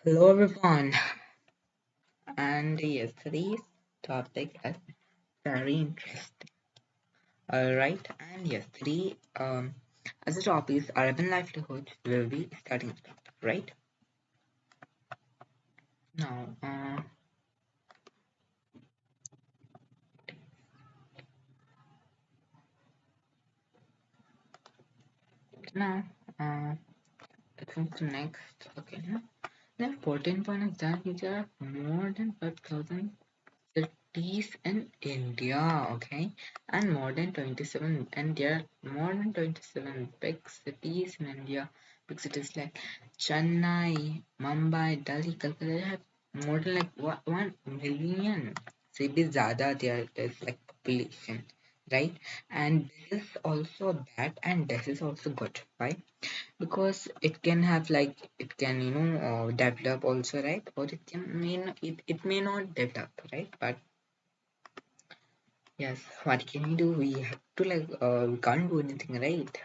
Hello everyone, and yes, today's topic is very interesting. Alright, and yes, today, as the topic is urban livelihood, we'll be starting the topic, right? Now, now, uh, let's move to next. Okay, now, the important one is that there are more than 5,000 cities in India, okay, and more than 27, and there are more than 27 big cities in India. Big cities like Chennai, Mumbai, Delhi, Calcutta they have more than like 1 million. Cities ज़्यादा there is like population, right? And this is also bad, and this is also good. Why? Because it can have like it can develop also, right? Or it can it may not develop, right? But yes, what can we do? We have to like we can't do anything, right?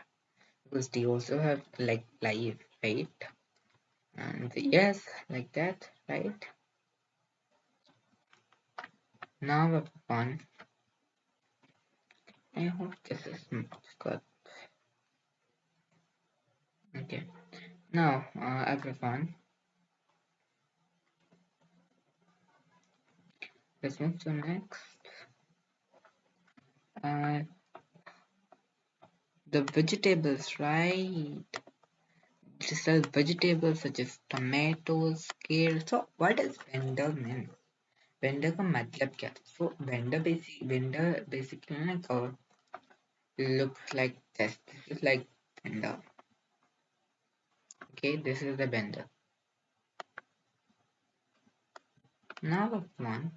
Because they also have like life, right? And yes, like that, right? Now everyone, I hope this is good. Okay, now everyone, let's move to next. uh the vegetables, right? To sell vegetables such as tomatoes, kale. So what does vendor mean? Vendor का मतलब क्या? So vendor basically like looks like this. This is like vendor. Okay, this is the vendor. Now one.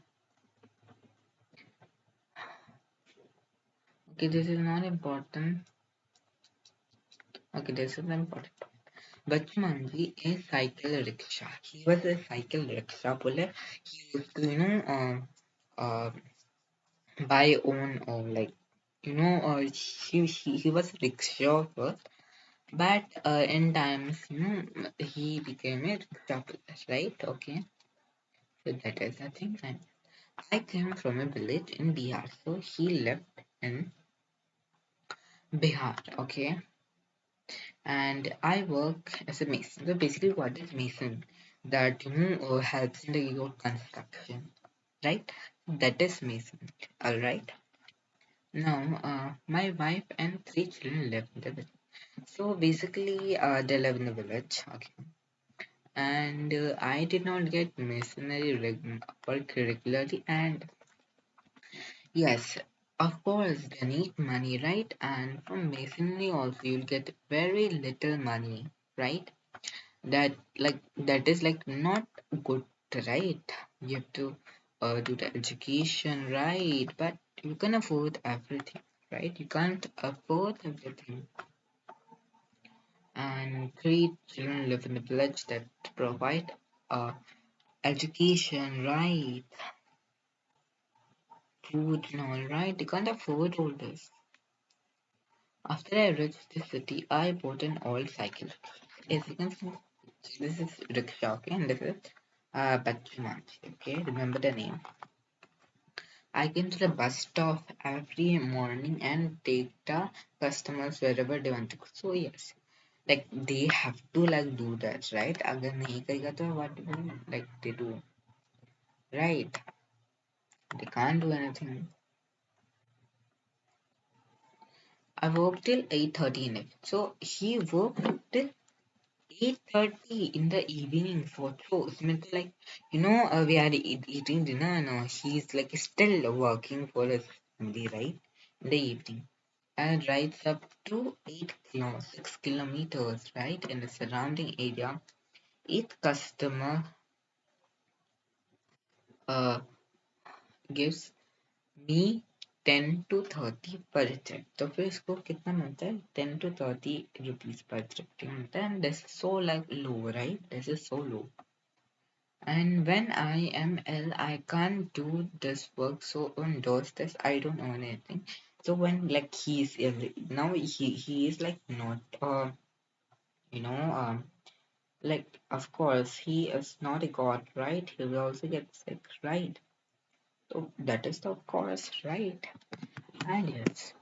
Okay, this is not important. Okay, this is important. Bachman ji a cycle rickshaw. He was a cycle rickshaw puller. He used to uh buy own or like he was rickshaw first. But in times, he became a jobless, right? Okay, so that is the thing. And I came from a village in Bihar, so he lived in Bihar, okay, and I work as a mason. So basically, what is mason? That helps in the road construction, right? That is mason. All right. Now, my wife and 3 children live in the village. So basically, they live in the village, okay, and I did not get masonry work regularly. And yes, of course, they need money, right? And from masonry also, you'll get very little money, right? That is like not good, right? You have to do the education, right? But you can afford everything, right? You can't afford everything. And 3 children live in a village that provide uh, education, right? Food and all, right? You can't afford all this. After I reached the city, I bought an old cycle. As you can see, this is rickshaw, okay, and this is Bachmanji, okay? Remember the name. I came to the bus stop every morning and take the customers wherever they want to go. So yes, like they have to like do that, right? अगर नहीं करेगा तो what do like they do, right? They can't do anything. I worked till 8:30 in it. So he worked till 8:30 in the evening for so उसमें तो like we are eating dinner and he's like still working for his family, right? In the evening and rides up to 6 kilometers, right, in the surrounding area. Each customer uh gives me 10 to 30 per trip. तो फिर इसको कितना मिलता है 10 to 30 rupees per trip मिलता है. And this is so like low, right? This is so low. And when I am ill, I can't do this work. So on those days, I don't earn anything. So when like he's ill, now he is like not you know Like, of course, he is not a god, right? He will also get sick, right? So that is the of course, right? And yes,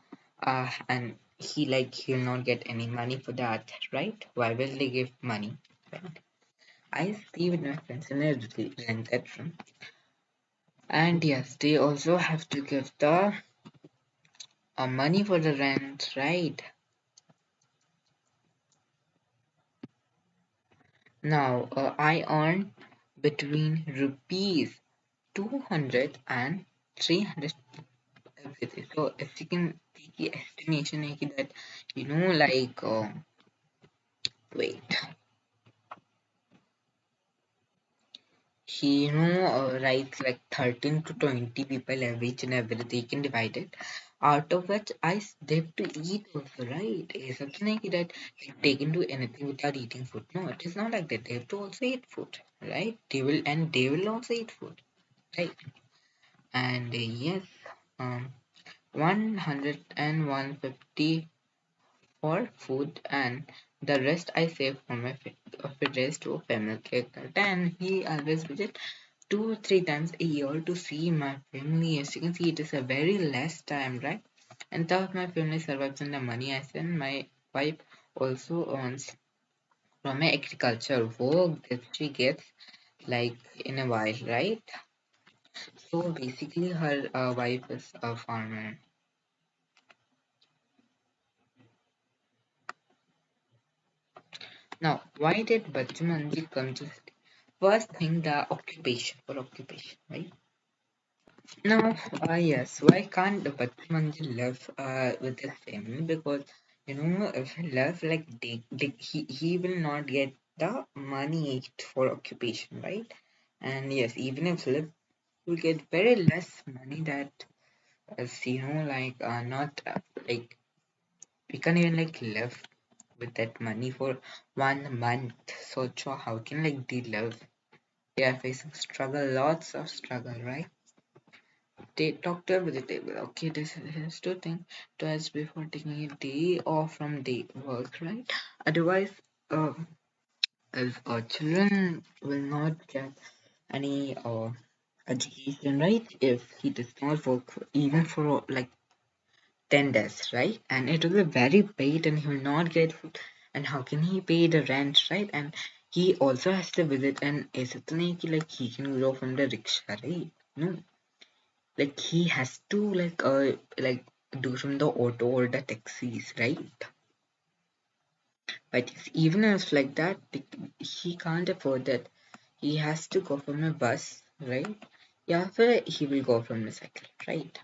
and he like he'll not get any money for that, right? Why will they give money? Right? I stay with my friends in a rented room, and yes, they also have to give the money for the rent, right? Now, I earn between rupees 200 and 300 everything. So if you can take the estimation that like wait, he writes like 13 to 20 people every each and every day, you can divide it, out of which they have to eat also, right? It's something like that they can do anything without eating food. No, it is not like that. They have to also eat food, right? They will also eat food, right? And yes, um 100 and 150 for food, and the rest I save for my fitness to family care. And he always visit 2 or 3 times a year to see my family. As you can see, it is a very less time, right? And thus my family survives on the money I send. My wife also earns from my agriculture work that she gets like in a while, right? So basically, her wife is a farmer. Now, why did Bachmanji come to city? First thing, the occupation for occupation, right? Now, yes, why can't the Bachmanji live with his family? Because if he lives like he will not get the money for occupation, right? And yes, even if live, will get very less money that is like not like we can't even like live with that money for 1 month. So how can like they live? They are facing struggle, lots of struggle, right? They doctor with the table. Okay, this is two thing twice before taking a day off from day work, right? Otherwise, if children will not get any education, right? If he does not work even for like 10 days, right? And it will be very paid and he will not get food. And how can he pay the rent, right? And he also has to visit, and is it like he can grow from the rickshaw, right? No, like he has to like do from the auto or the taxis, right? But even if like that, he can't afford that. He has to go from a bus, right? Yeah, so he will go from a cycle, right?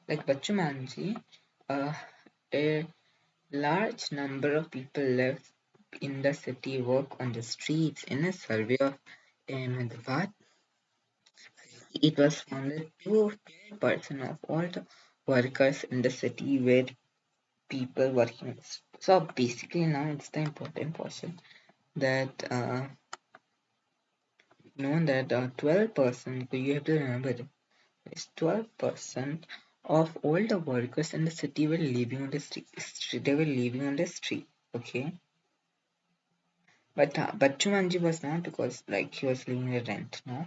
Like Bachumanji, a large number of people live in the city, work on the streets. In a survey of Ahmedabad, it was found that 2% of all the workers in the city were people working. So basically, now it's the important portion that know that 12%. You have to remember it's 12% of all the workers in the city were living on the street. They were living on the street. Okay, but Jumanji was not, because like he was living a rent, no,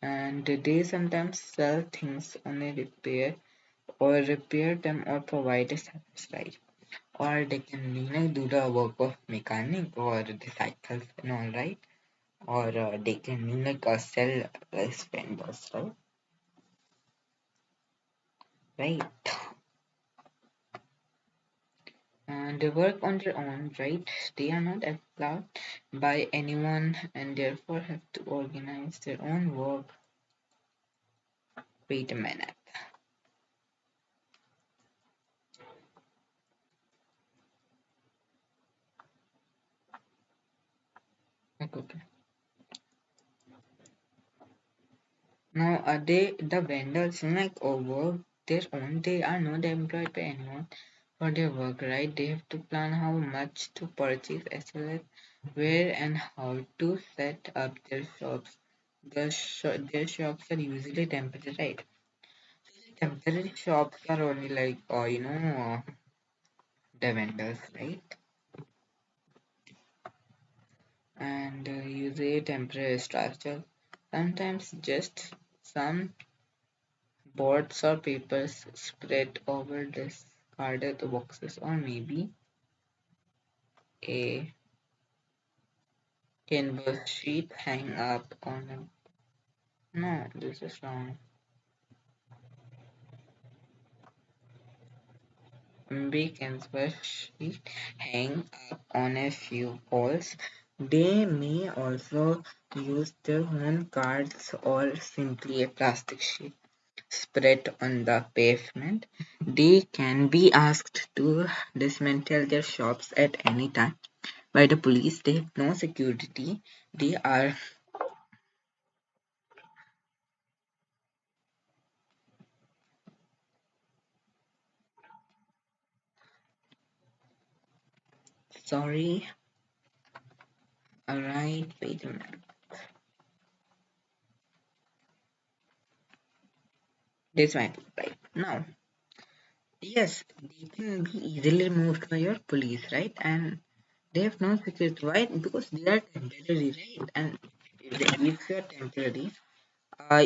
and they sometimes sell things on a repair or repair them or provide a service, right? Or they can do the work of mechanic or the cycles and all, right? Or they can sell vendors, right? And they work on their own, right? They are not employed by anyone and therefore have to organize their own work. Wait a minute. Okay. Now, are they the vendors work their own? They are not employed by anyone for their work, right? They have to plan how much to purchase as well as where and how to set up their shops. Their shops are usually temporary, right? temporary shops are only like, the vendors, right? And you say temporary structure. Sometimes just some boards or papers spread over discarded boxes, or maybe a canvas sheet hang up on them. No, this is wrong. Maybe canvas sheet hang up on a few poles. They may also use their own cards or simply a plastic sheet spread on the pavement. They can be asked to dismantle their shops at any time by the police. They have no security. They are sorry. Alright, wait a minute. Dismantle, right? Now, yes, they can be easily moved by your police, right? And they have no security. Why? Because they are temporary, right? And if you are temporary,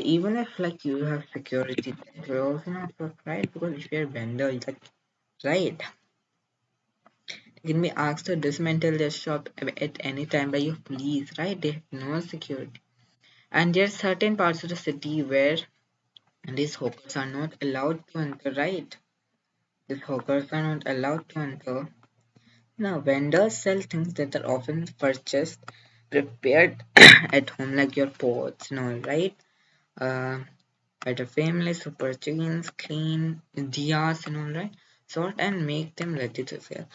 even if like you have security, that will also not work, right? Because if you're a vendor, like right, you can be asked to dismantle their shop at any time by your police, right? They have no security. And there are certain parts of the city where these hawkers are not allowed to enter, right? These hawkers are not allowed to enter. Now, vendors sell things that are often purchased, prepared at home, like your pots and all, right? Uh, But the families who purchase clean diyas and all, right? Sort and make them ready to sell.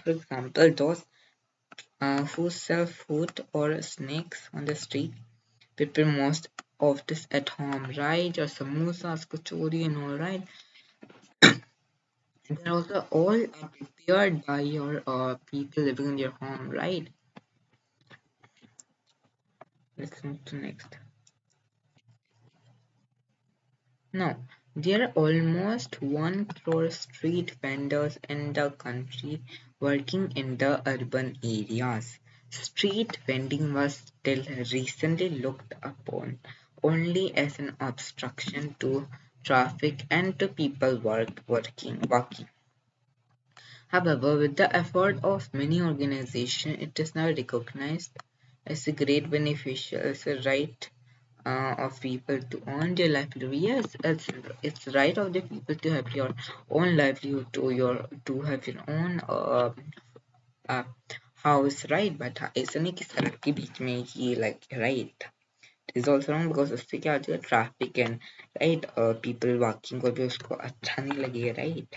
For example, those who sell food or snacks on the street prepare most of this at home, right? Or samosas, kachori and all, right? And they're also all prepared by your people living in your home, right? Let's move to next. Now, there are almost 1 crore street vendors in the country working in the urban areas. Street vending was till recently looked upon only as an obstruction to traffic and to people walking. However, with the effort of many organizations, it is now recognized as a great beneficial, as a right of people to earn their livelihood. Yes, it's right of the people to have your own livelihood, to have your own uh, house, right? But ऐसा नहीं कि सड़क के बीच में ही like right. It is also wrong because उससे क्या हो जाएगा traffic and right people walking को भी उसको अच्छा नहीं लगेगा, right?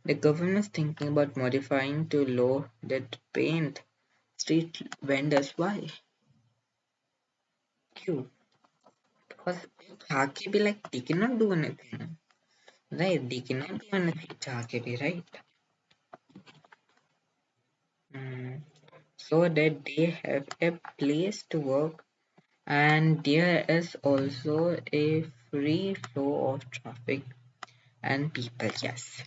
The government is thinking about modifying to law that paint street vendors. Why? Q. Because Hake be like they cannot do anything. Right, they cannot do anything Hake be right. Mm. So that they have a place to work and there is also a free flow of traffic and people, yes.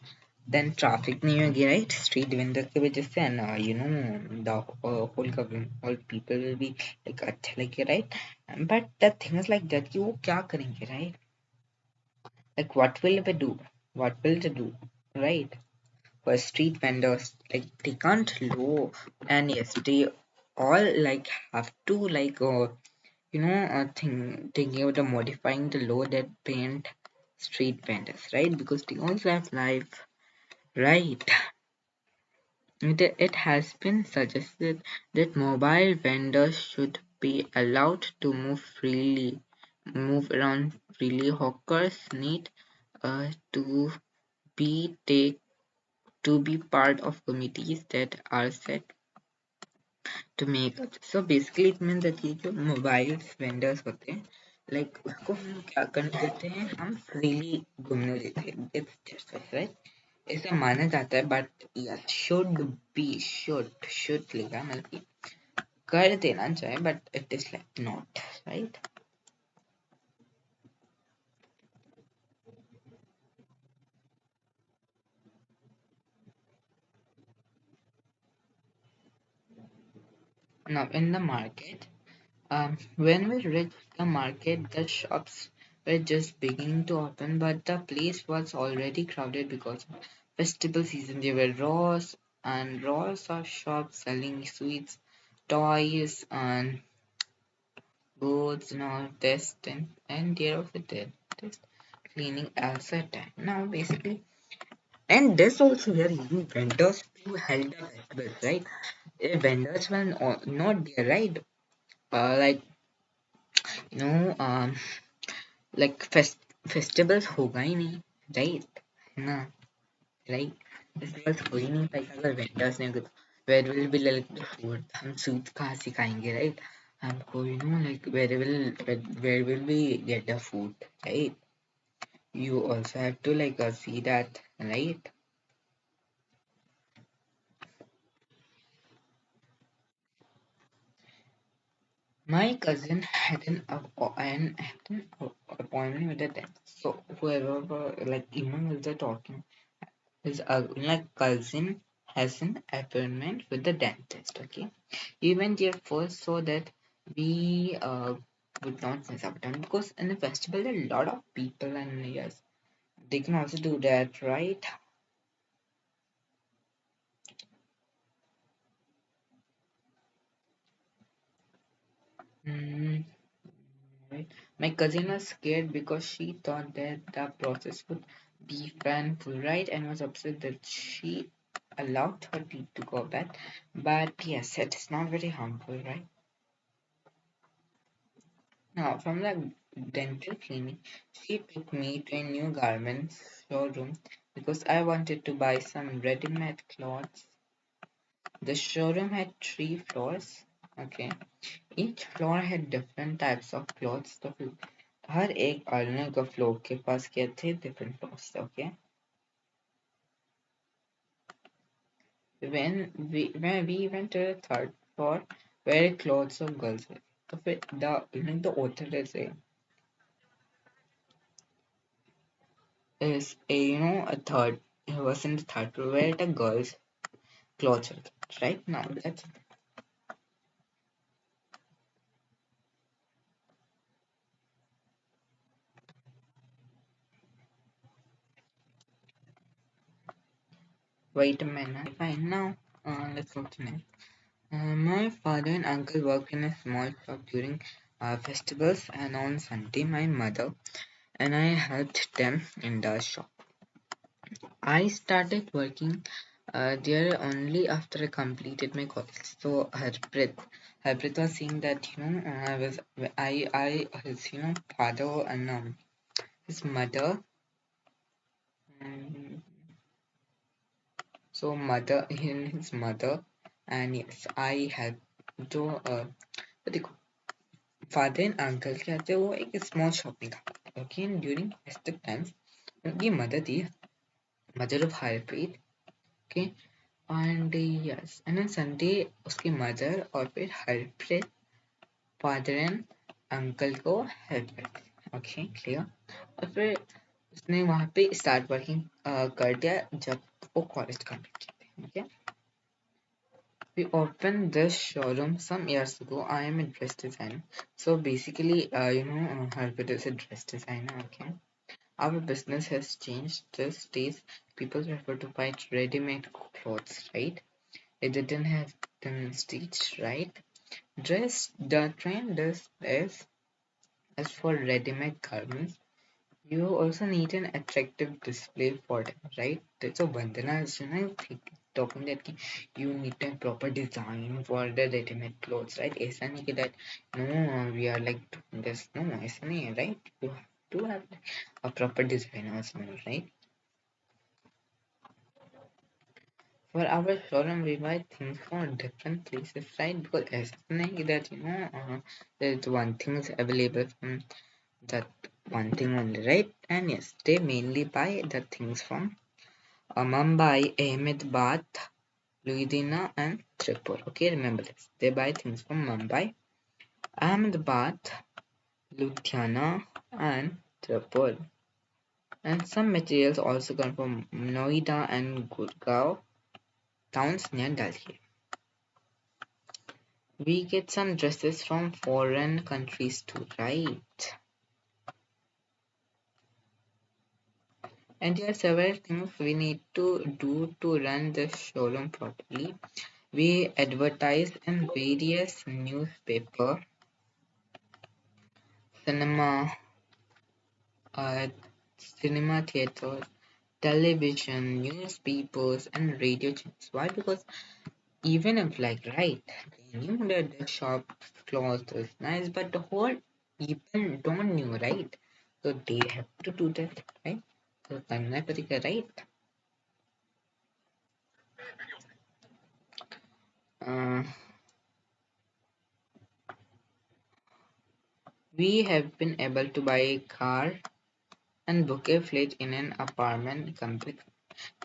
Then traffic नहीं होगी, right? Street vendor की वजह से and the whole government, all people will be like अच्छा लगे, right? But the thing is like that कि वो क्या करेंगे, right? Like what will they do? What will they do, right? For street vendors, like they can't low and yes, they all like have to like thinking about the modifying the law that paint street vendors, right? Because they also have life, right? It has been suggested that mobile vendors should be allowed to move around freely. Hawkers need to be take to be part of committees that are set to make it. So basically it means that ये जो mobile vendors होते हैं like उसको हम क्या करते हैं हम फ्रीली घूमने देते हैं इट्स जस्ट राइट ऐसा माना जाता है बट यस शुड लिखा मतलब कि कर देना चाहिए but it is like not right Now in the market, when we reached the market, the shops were just beginning to open, but the place was already crowded because of festival season. There were rows of shops selling sweets, toys, and goods and all this. And there was a dentist cleaning outside time. Now, basically, and this also where you vendors to held the festivals, right? Vendors were not there, right? Like you know, like festivals होगा ही नहीं, right? है ना, right? Festivals हो ही नहीं पाएगा अगर vendors नहीं होगा तो where will be like the food? हम sweets कहाँ से खाएंगे, right? हमको like where will we get the food, right? You also have to like see that, right? My cousin had an appointment with the dentist. So whoever like even with the talking, his like cousin has an appointment with the dentist. Okay, even there first so that we would not miss out on because in the festival there are a lot of people and yes they can also do that, right? Mm, right. My cousin was scared because she thought that the process would be painful, right? And was upset that she allowed her teeth to go back. But yes, it is not very harmful, right? Now, from the dental clinic, she took me to a new garments showroom because I wanted to buy some ready-made clothes. The showroom had 3 floors. Okay, each floor had different types of clothes. तो हर एक अलग floor के पास क्या थे different floors. Okay, when we went to the third floor where clothes of girls were. तो फिर the author is a a third. It was in the third floor where the girls clothes were kept, right now. That's wait a minute. Fine now. Let's continue. My father and uncle worked in a small shop during festivals, and on Sunday, my mother and I helped them in the shop. I started working there only after I completed my college. So Harpreet was saying that I his father and his mother. um, so mother his mother and yes I helped to देखो father and uncle क्या थे वो एक small shopping okay and during festive times उनकी mother थी mother of Harpreet okay and yes and on Sunday उसकी mother और फिर Harpreet father and uncle को help करती okay clear और फिर उसने वहाँ पे start working कर दिया जब वो college complete किया okay. We opened this showroom some years ago. I am a dress designer. So basically, Harpreet is a dress designer. Okay. Our business has changed. These days, people prefer to buy ready-made clothes, right? It didn't have them stitched, right? The trend is for ready-made garments. You also need an attractive display for them, right? So Vandana is talking that you need a proper design for the ready-made clothes, right? ऐसा नहीं कि that no we are like doing this, no ऐसा नहीं है, right? You have to have a proper design as well, right? For our showroom we buy things from different places, right? Because ऐसा नहीं कि that there's one thing is available from that one thing only, right? And yes, they mainly buy the things from Mumbai, Ahmedabad, Louisiana, and Tripur. Okay, remember this. They buy things from Mumbai, Ahmedabad, Ludhiana, and Tripur. And some materials also come from Noida and Gurgaon, towns near Delhi. We get some dresses from foreign countries too, right? And there are several things we need to do to run the showroom properly. We advertise in various newspaper, cinema, uh, cinema theaters, television, newspapers, and radio channels. Why? Because even if, like, right, they knew that the shop closed is nice, but the whole people don't know, right? So they have to do that, right? So Kanna Karika, right? Uh, we have been able to buy a car and book a flat in an apartment complex.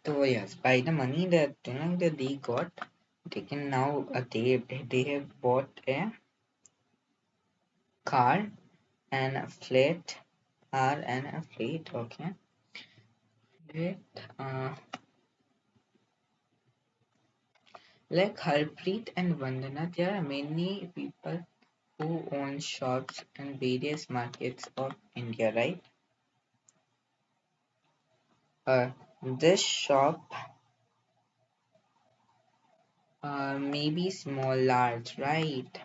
So yes, by the money that that they got, they can now they have bought a car and a flat, car and a flat. Okay, flat. Like Harpreet and Vandana, there are many people who own shops in various markets of India, right? This shop may be small, large, right?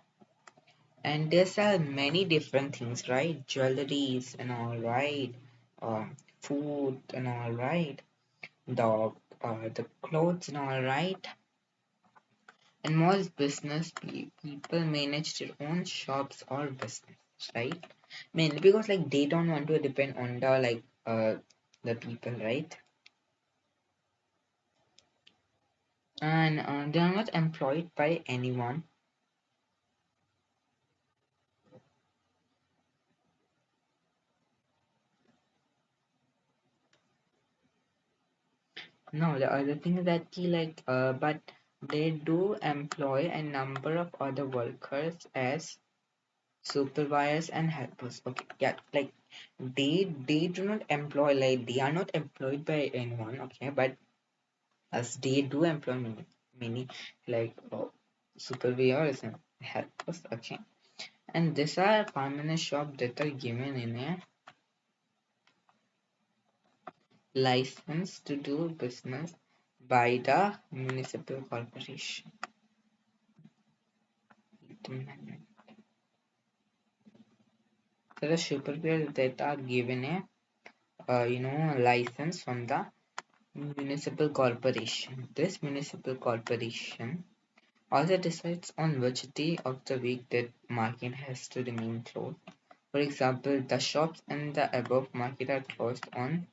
And there are many different things, right? Jewelries and all, right? Food and all, right? The clothes and all, right? And most people manage their own shops or business, right? Mainly because like they don't want to depend on the people, right? And they are not employed by anyone. No, the other thing is that but they do employ a number of other workers as supervisors and helpers. Okay, yeah, like they do not employ, like they are not employed by anyone. Okay, but as they do employ many like supervisors and helpers. Okay, and these are permanent shop that are given in a license to do business by the municipal corporation. There are supervisors that are given a license from the municipal corporation. This municipal corporation also decides on which day of the week that market has to remain closed. For example, the shops in the above market are closed on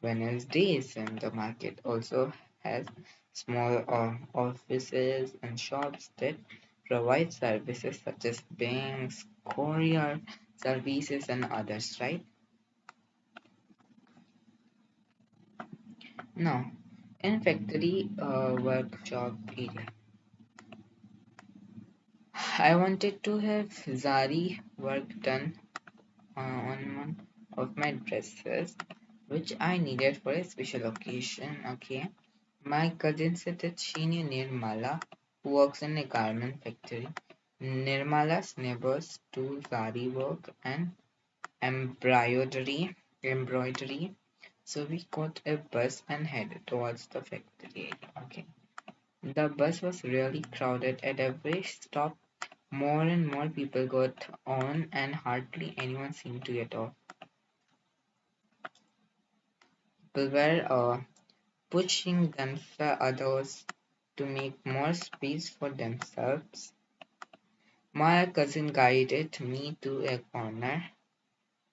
Wednesdays, and the market also has small offices and shops that provide services such as banks, courier services, and others, right? Now, in factory workshop area, I wanted to have Zari work done on one of my dresses, which I needed for a special occasion. Okay, my cousin said that she knew Nirmala, who works in a garment factory. Nirmala's neighbors do Zari work and embroidery. Embroidery. So we got a bus and headed towards the factory. Okay. The bus was really crowded at every stop. More and more people got on, and hardly anyone seemed to get off. People were pushing others to make more space for themselves. My cousin guided me to a corner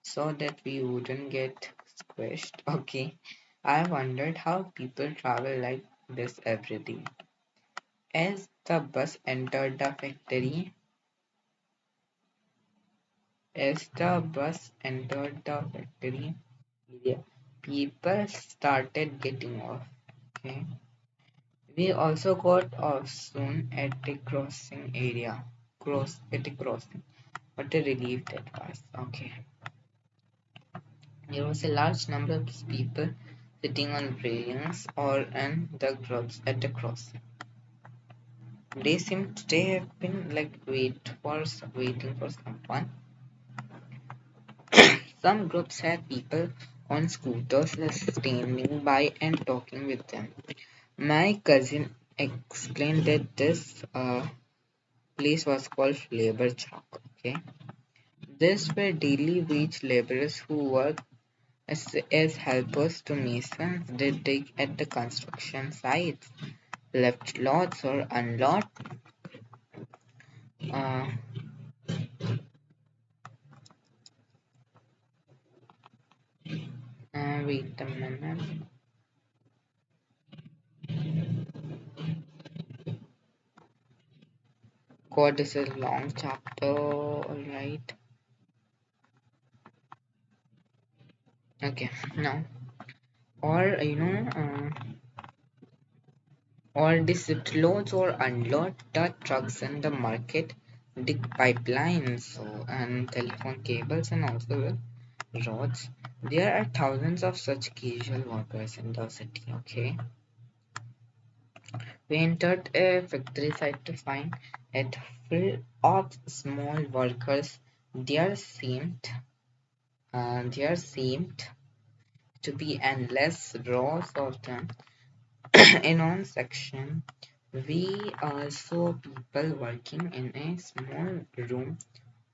so that we wouldn't get squished. Okay, I wondered how people travel like this every day. As the bus entered the factory area, people started getting off. Okay. We also got off soon at the crossing area. Cross at the crossing. What a relief that was. Okay. There was a large number of people sitting on railings or in the groups at the crossing. They have been like waiting for someone. Some groups had people on scooters standing by and talking with them. My cousin explained that this place was called Labor Chalk. Okay, these were daily wage laborers who worked as helpers to masons. They dig at the construction sites, left lots or unload. Uh, Wait a minute. God, this is a long chapter. Alright. Okay. Now, or or district loads or unload the trucks in the market, dig pipelines and telephone cables and also the roads. There are thousands of such casual workers in the city. Okay, we entered a factory site to find it full of small workers. There seemed to be endless rows of them. In one section, we saw people working in a small room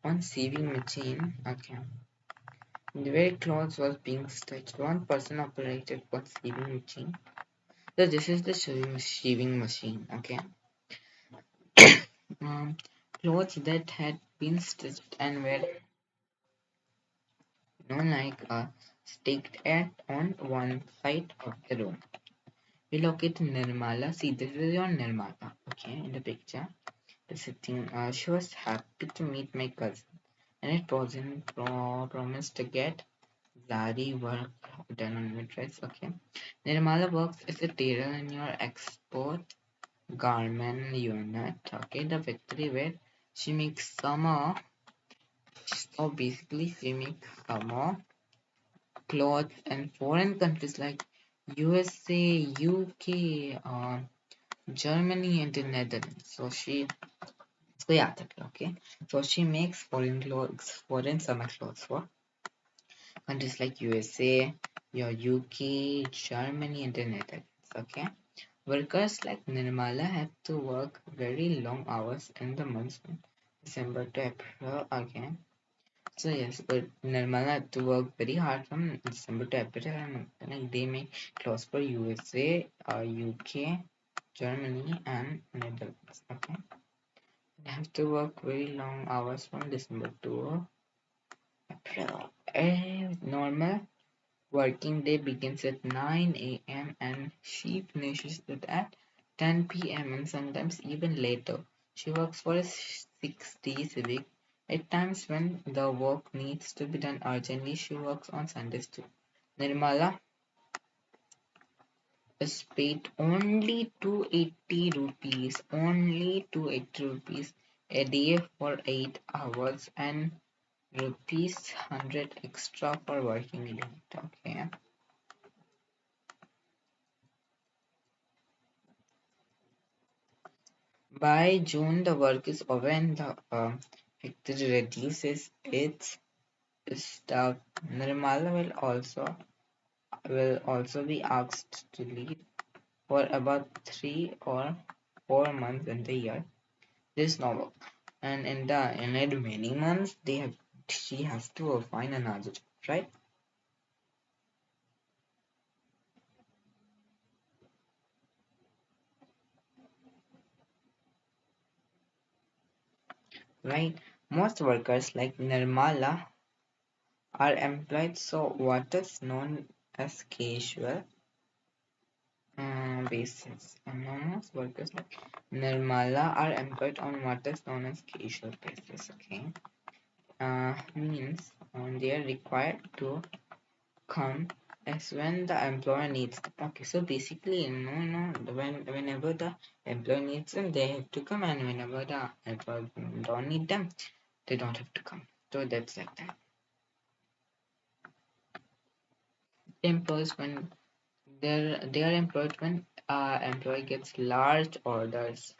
on sewing machine. Okay, where clothes was being stitched. One person operated one sewing machine. So this is the sewing machine. Okay, um, clothes that had been stitched and were like staked at on one side of the room. We located Nirmala. See, this is your Nirmala. Okay, in the picture. Sitting, she was happy to meet my cousin, and it wasn't promised to get Zari work done on your dress. Okay, Nirmala works as a tailor in your export garment unit. Okay, the factory where she makes summer. So basically, she makes summer clothes in foreign countries like USA, UK, Germany, and the Netherlands. So yeah, okay. So she makes foreign summer clothes for countries like USA, your UK, Germany, and the Netherlands. Okay. Workers like Nirmala have to work very long hours in the months from December to April again. So yes, but Nirmala had to work very hard from December to April, and like they make clothes for USA, UK, Germany, and Netherlands. Okay. They have to work very long hours from December to April. A normal working day begins at 9 a.m. and she finishes it at 10 p.m. and sometimes even later. She works for 6 days a week. At times when the work needs to be done urgently, she works on Sundays too. Nirmala is paid only 280 rupees, only 280 rupees a day for 8 hours and rupees 100 extra for working late. Okay. By June, the work is over and the factory reduces its staff. Nirmala will also be asked to leave for about 3 or 4 months in the year. There's no work, and in the remaining months, she has to find another job, right? Right. Most workers like Nirmala are employed so what is known as casual basis. And most workers like Nirmala are employed on what is known as casual basis. Okay, means they are required to come as when the employer needs them. Okay, so basically, whenever the employer needs them, they have to come, and whenever the employer don't need them, they don't have to come. So that's like that. Employees when they are employed when employee gets large orders.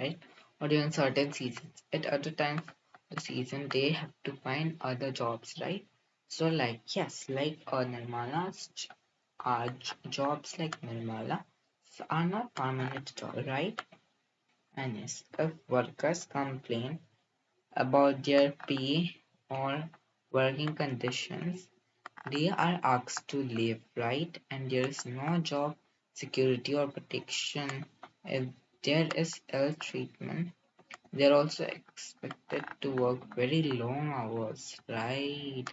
right? Or during certain seasons. At other times of the season, they have to find other jobs, right? So, like, yes, like jobs like Nirmala are not permanent at all, right? And yes, if workers complain about their pay or working conditions, they are asked to leave, right? And there is no job security or protection. If there is ill treatment, they're also expected to work very long hours, right?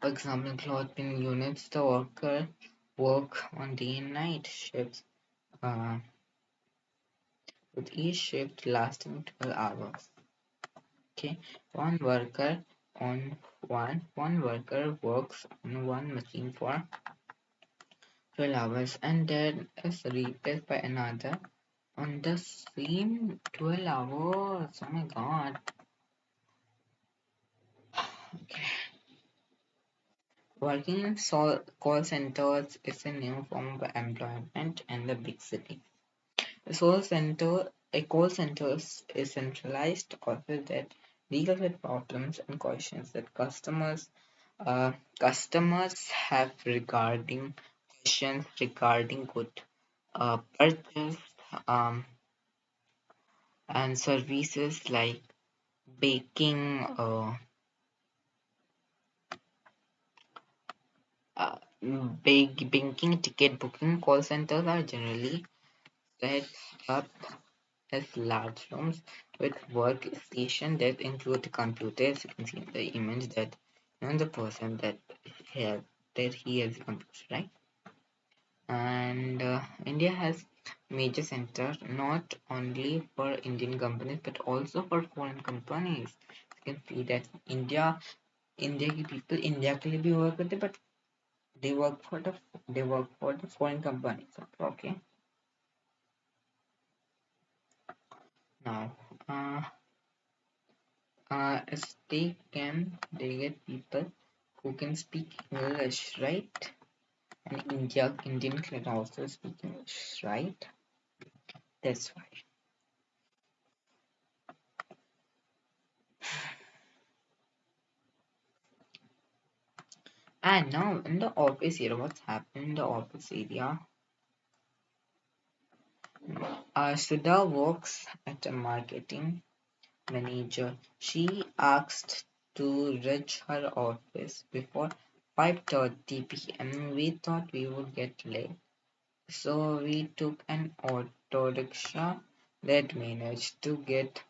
For example, clothing units, the worker work on day and night shifts, uh, with each shift lasting 12 hours. Okay, one worker one worker works on one machine for 12 hours and then is replaced by another on the same 12 hours. Oh my god. Okay. Working in call centers is a new form of employment in the big city. A call center is a centralized office that deals with problems and questions that uh, customers have regarding questions regarding good purchase um, and services like baking, uh, banking, ticket booking. Call centers are generally set up as large rooms with workstation that include computers. You can see in the image that the person has he has a computer, right? And India has major centers not only for Indian companies but also for foreign companies. You can see that India के people India के लिए भी work करते but they work for the foreign companies. Okay, now uh, as they get people who can speak English, right? And Indian can also speak English, right? That's why. And now in the office area, what's happening in the office area? Sudha works at a marketing manager. She asked to reach her office before 5:30 p.m. We thought we would get late, so we took an auto rickshaw that managed to get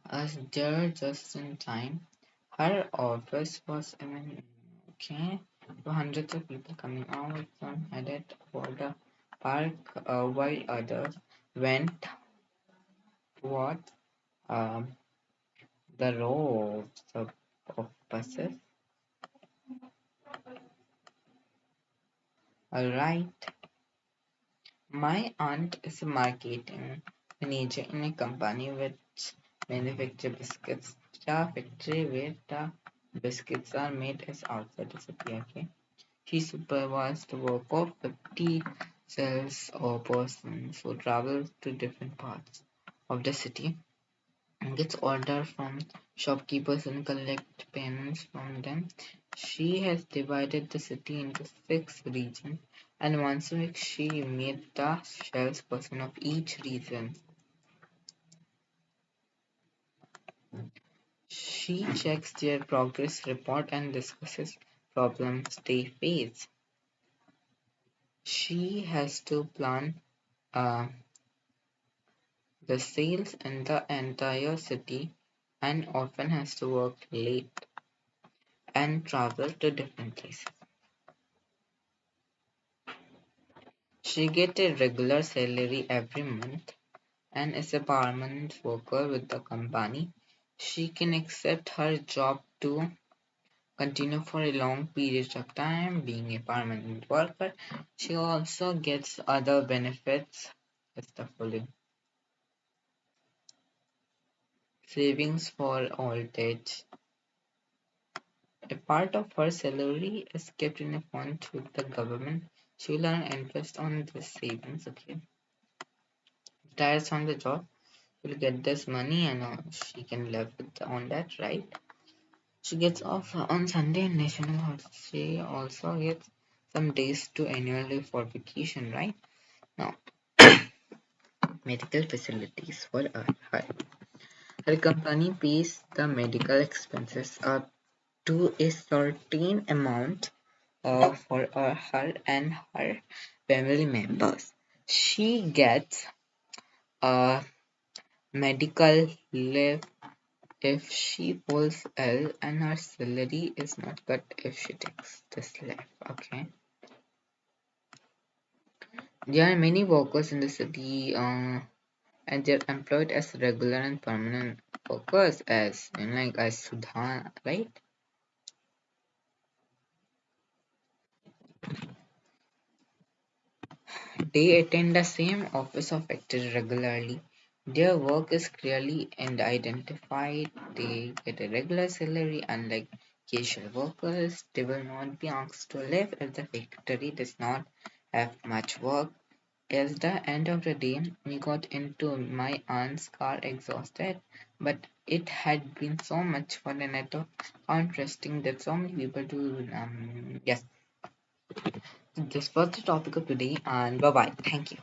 us there just in time. Her office was, okay, so hundreds of people coming out. Some headed for the park, while others went towards um, the rows of buses. Alright, my aunt is a marketing manager in a company which manufacture biscuits. The factory where the biscuits are made is outside the city. Okay, she supervised the work of 50 sales or persons who travel to different parts of the city and gets orders from shopkeepers and collect payments from them. She has divided the city into 6 regions, and once a week she meets the salesperson of each region. She checks their progress report and discusses problems they face. She has to plan uh, the sales in the entire city and often has to work late and travel to different places. She gets a regular salary every month and is a permanent worker with the company. She can accept her job to continue for a long period of time being a permanent worker. She also gets other benefits as the following: savings for old age. A part of her salary is kept in a fund with the government. She will earn interest on this savings. Okay, retires from the job, she'll get this money and she can live on that, right? She gets off on Sunday and national holiday. She also gets some days to annual leave for vacation, right? Now, medical facilities for her. Her company pays the medical expenses up to a certain amount for her and her family members. She gets a medical leave if she falls ill and her salary is not cut if she takes this leave. Okay. There are many workers in the city and they're employed as regular and permanent workers as like as Sudha, right? They attend the same office of actors regularly. Their work is clearly and identified. They get a regular salary, unlike casual workers. They will not be asked to leave if the factory does not have much work. At the end of the day, we got into my aunt's car exhausted, but it had been so much fun and I thought how interesting that so many people do. Yes, this was the topic of today, and bye bye. Thank you.